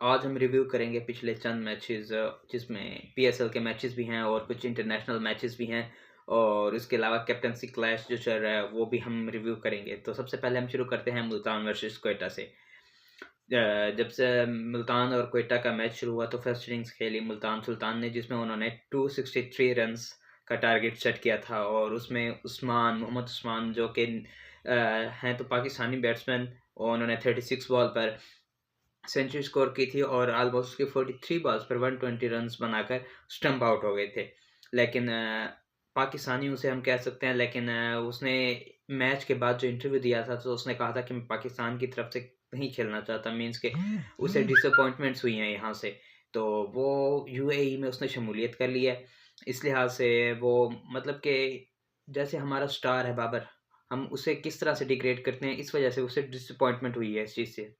आज हम रिव्यू करेंगे पिछले चंद मैचेस जिसमें पीएसएल के मैचेस भी हैं और कुछ इंटरनेशनल मैचेस भी हैं और उसके अलावा कैप्टनसी क्लैश जो चल रहा है वो भी हम रिव्यू करेंगे। तो सबसे पहले हम शुरू करते हैं मुल्तान वर्सेस क्वेटा से। जब से मुल्तान और क्वेटा का मैच शुरू हुआ तो फर्स्ट इनिंग्स खेली मुल्तान सुल्तान ने, जिसमें उन्होंने 263 रन्स का टारगेट सेट किया था और उसमें मोहम्मद उस्मान जो कि हैं तो पाकिस्तानी बैट्समैन, और उन्होंने 36 बॉल पर सेंचुरी स्कोर की थी और ऑलमोस्ट उसकी 43 बॉल्स पर 120 रन्स बनाकर स्टंप आउट हो गए थे। लेकिन पाकिस्तानी उसे हम कह सकते हैं, लेकिन उसने मैच के बाद जो इंटरव्यू दिया था तो उसने कहा था कि मैं पाकिस्तान की तरफ से नहीं खेलना चाहता, मीन्स के उसे डिसअपॉइंटमेंट्स हुई हैं यहाँ से। तो वो यूएई में उसने शमूलियत कर ली है। इस लिहाज से वो मतलब कि जैसे हमारा स्टार है बाबर, हम उसे किस तरह से डिग्रेड करते हैं, इस वजह से उसे डिसअपॉइंटमेंट हुई है इस चीज़ से।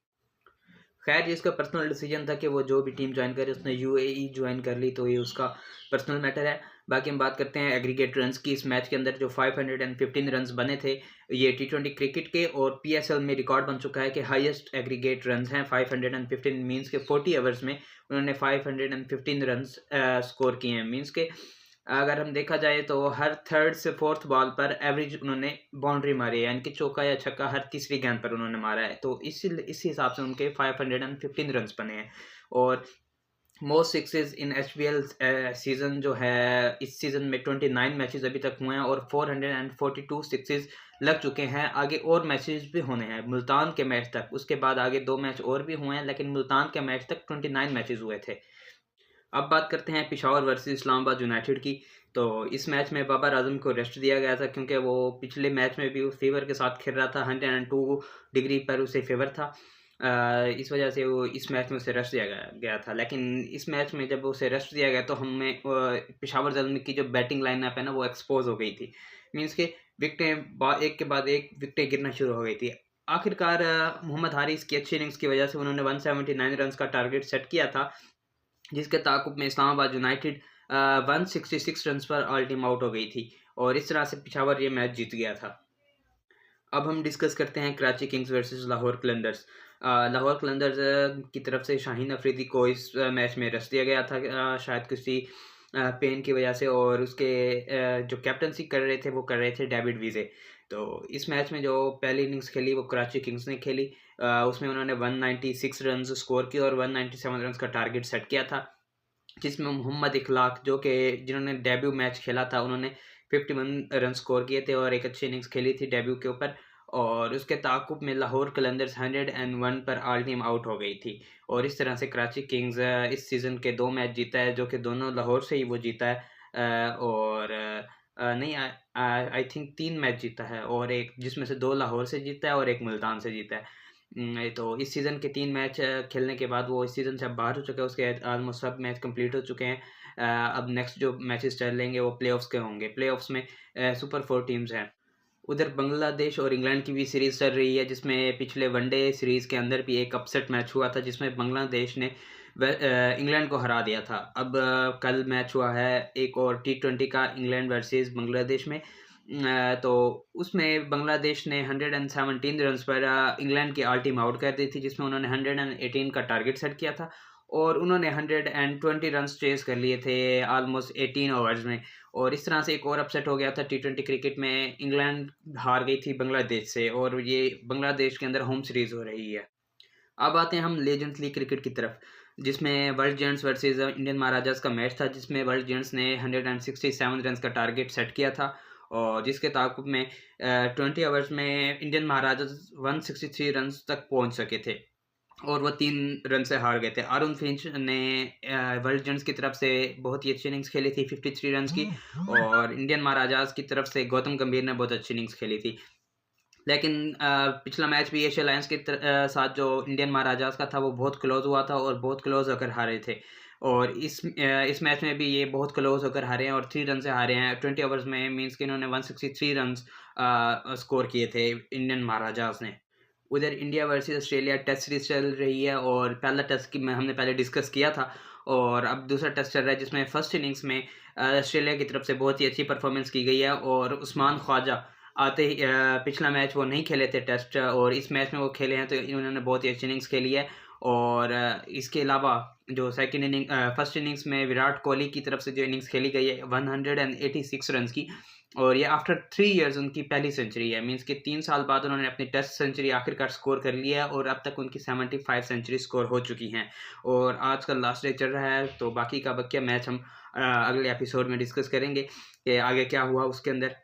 खैर ये इसका पर्सनल डिसीजन था कि वो जो भी टीम ज्वाइन करे, उसने यूएई ज्वाइन कर ली तो ये उसका पर्सनल मैटर है। बाकी हम बात करते हैं एग्रीगेट रन्स की। इस मैच के अंदर जो 515 रन्स बने थे, ये टी20 क्रिकेट के और पीएसएल में रिकॉर्ड बन चुका है कि हाईएस्ट एग्रीगेट रन्स हैं 515, मीन्स के 40 ओवर्स में उन्होंने 515 रन्स स्कोर किए हैं। मीन्स के अगर हम देखा जाए तो हर थर्ड से फोर्थ बॉल पर एवरेज उन्होंने बाउंड्री मारी है, यानी कि चौका या छक्का हर तीसरी गेंद पर उन्होंने मारा है। तो इस हिसाब से उनके 515 रन्स बने हैं। और most sixes in HBL season जो है, इस सीजन में 29 मैचेस अभी तक हुए हैं और 442 सिक्सेस लग चुके हैं। आगे और मैचेस भी होने हैं मुल्तान के मैच तक, उसके बाद आगे 2 मैच और भी हुए हैं, लेकिन मुल्तान के मैच तक 29 मैचेस हुए थे। अब बात करते हैं पेशावर वर्सेस इस्लामाबाद यूनाइटेड की। तो इस मैच में बाबर आजम को रेस्ट दिया गया था क्योंकि वो पिछले मैच में भी फीवर के साथ खेल रहा था। 102 डिग्री पर उसे फीवर था। इस वजह से वो इस मैच में उसे रेस्ट दिया गया था। लेकिन इस मैच में जब उसे रेस्ट दिया गया तो हमें पेशावर जल्द की जो बैटिंग लाइनअप है ना, वो एक्सपोज हो गई थी। मीन्स के विकटें एक के बाद एक विकटें गिरना शुरू हो गई थी। आखिरकार मोहम्मद हारिस की अच्छी इनिंग्स की वजह से उन्होंने 179 रन का टारगेट सेट किया था, जिसके ताक़ुब में इस्लामाबाद यूनाइटेड 166 रन्स पर ऑल टीम आउट हो गई थी और इस तरह से पेशावर ये मैच जीत गया था। अब हम डिस्कस करते हैं कराची किंग्स वर्सेस लाहौर कलंदर्स। लाहौर कलंदर्स की तरफ से शाहीन अफरीदी को इस मैच में रेस्ट दिया गया था, शायद किसी पेन की वजह से, और उसके जो कैप्टनसी कर रहे थे वो कर रहे थे डेविड विजे। तो इस मैच में जो पहली इनिंग्स खेली वो कराची किंग्स ने खेली। उसमें उन्होंने 196 रन स्कोर किए और 197 रन का टारगेट सेट किया था, जिसमें मोहम्मद इखलाक जो कि जिन्होंने डेब्यू मैच खेला था उन्होंने 51 रन स्कोर किए थे और एक अच्छी इनिंग्स खेली थी डेब्यू के ऊपर। और उसके ताक़ुब में लाहौर कलंदर्स 101 पर ऑल टीम आउट हो गई थी और इस तरह से कराची किंग्स इस सीज़न के 2 मैच जीता है, जो कि दोनों लाहौर से ही वो जीता है। और नहीं, आई थिंक 3 मैच जीता है और एक जिसमें से 2 लाहौर से जीता है और एक मुल्तान से जीता है। तो इस सीज़न के 3 मैच खेलने के बाद वो इस सीज़न से अब बाहर हो चुका है, उसके ऑलमोस्ट सब मैच कंप्लीट हो चुके हैं। अब नेक्स्ट जो मैचेस चलेंगे वो प्लेऑफ्स के होंगे। प्लेऑफ्स में सुपर 4 टीम्स हैं। उधर बांग्लादेश और इंग्लैंड की भी सीरीज़ चल रही है, जिसमें पिछले वनडे सीरीज़ के अंदर भी एक अपसेट मैच हुआ था जिसमें बांग्लादेश ने इंग्लैंड को हरा दिया था। अब कल मैच हुआ है एक और टी20 का, इंग्लैंड वर्सेस बांग्लादेश में। तो उसमें बांग्लादेश ने 117 रन्स पर इंग्लैंड की ऑल टीम आउट कर दी थी, जिसमें उन्होंने 118 का टारगेट सेट किया था और उन्होंने 120 रन्स चेज़ कर लिए थे ऑलमोस्ट 18 ओवर्स में। और इस तरह से एक और अपसेट हो गया था टी20 क्रिकेट में, इंग्लैंड हार गई थी बांग्लादेश से और ये बांग्लादेश के अंदर होम सीरीज़ हो रही है। अब आते हैं हम लेजेंड्स लीग क्रिकेट की तरफ, जिसमें वर्ल्ड जेंट्स वर्सेस इंडियन महाराजास का मैच था, जिसमें वर्ल्ड जेंट्स ने 167 रन का टारगेट सेट किया था और जिसके ताक़ुब में 20 ओवर्स में इंडियन महाराजास 163 रन तक पहुंच सके थे और वो 3 रन से हार गए थे। अरुण फिंच ने वर्ल्ड जेंट्स की तरफ से बहुत ही अच्छी इनिंग्स खेली थी 53 रन की, और इंडियन महाराजास की तरफ से गौतम गंभीर ने बहुत अच्छी इनिंग्स खेली थी। लेकिन पिछला मैच भी एशिया लायंस के साथ जो इंडियन महाराजास का था वो बहुत क्लोज हुआ था और बहुत क्लोज होकर हारे थे, और इस मैच में भी ये बहुत क्लोज होकर हारे हैं और 3 रन से हारे हैं 20 ओवर्स में। मीन्स कि इन्होंने 163 रन स्कोर किए थे इंडियन महाराजास ने। उधर India versus Australia test series चल रही है और पहला टेस्ट की में हमने पहले डिस्कस किया था और अब दूसरा टेस्ट चल रहा है, जिसमें फर्स्ट इनिंग्स में ऑस्ट्रेलिया की तरफ से बहुत ही अच्छी परफॉर्मेंस की गई है और उस्मान ख्वाजा आते ही पिछला मैच वो नहीं खेले थे टेस्ट, और इस मैच में वो खेले हैं तो इन्होंने बहुत ही अच्छी इनिंग्स खेली है और इसके अलावा जो सेकंड इनिंग फर्स्ट इनिंग्स में विराट कोहली की तरफ से जो इनिंग्स खेली गई है 186 रन्स की, और ये आफ्टर 3 इयर्स उनकी पहली सेंचुरी है। मींस कि 3 साल बाद उन्होंने अपनी टेस्ट सेंचुरी आखिरकार स्कोर कर लिया है और अब तक उनकी 75 सेंचुरी स्कोर हो चुकी हैं। और आज का लास्ट डे चल रहा है, तो बाकी का बकिया मैच हम अगले एपिसोड में डिस्कस करेंगे कि आगे क्या हुआ उसके अंदर।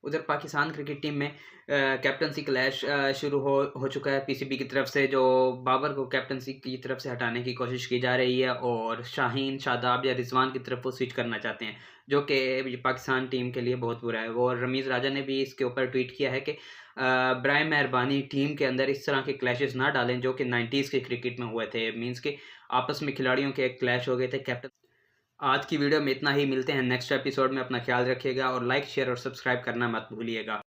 उधर पाकिस्तान क्रिकेट टीम में कैप्टनसी क्लैश शुरू हो चुका है पीसीबी की तरफ से, जो बाबर को कैप्टनसी की तरफ से हटाने की कोशिश की जा रही है और शाहीन, शादाब या रिजवान की तरफ वो स्विच करना चाहते हैं, जो कि पाकिस्तान टीम के लिए बहुत बुरा है। और रमीज़ राजा ने भी इसके ऊपर ट्वीट किया है कि बराए मेहरबानी टीम के अंदर इस तरह के क्लैशेस ना डालें जो कि 90s के क्रिकेट में हुए थे। मीन्स के आपस में खिलाड़ियों के एक क्लैश हो गए थे कैप्टन। आज की वीडियो में इतना ही, मिलते हैं नेक्स्ट एपिसोड में। अपना ख्याल रखिएगा और लाइक, शेयर और सब्सक्राइब करना मत भूलिएगा।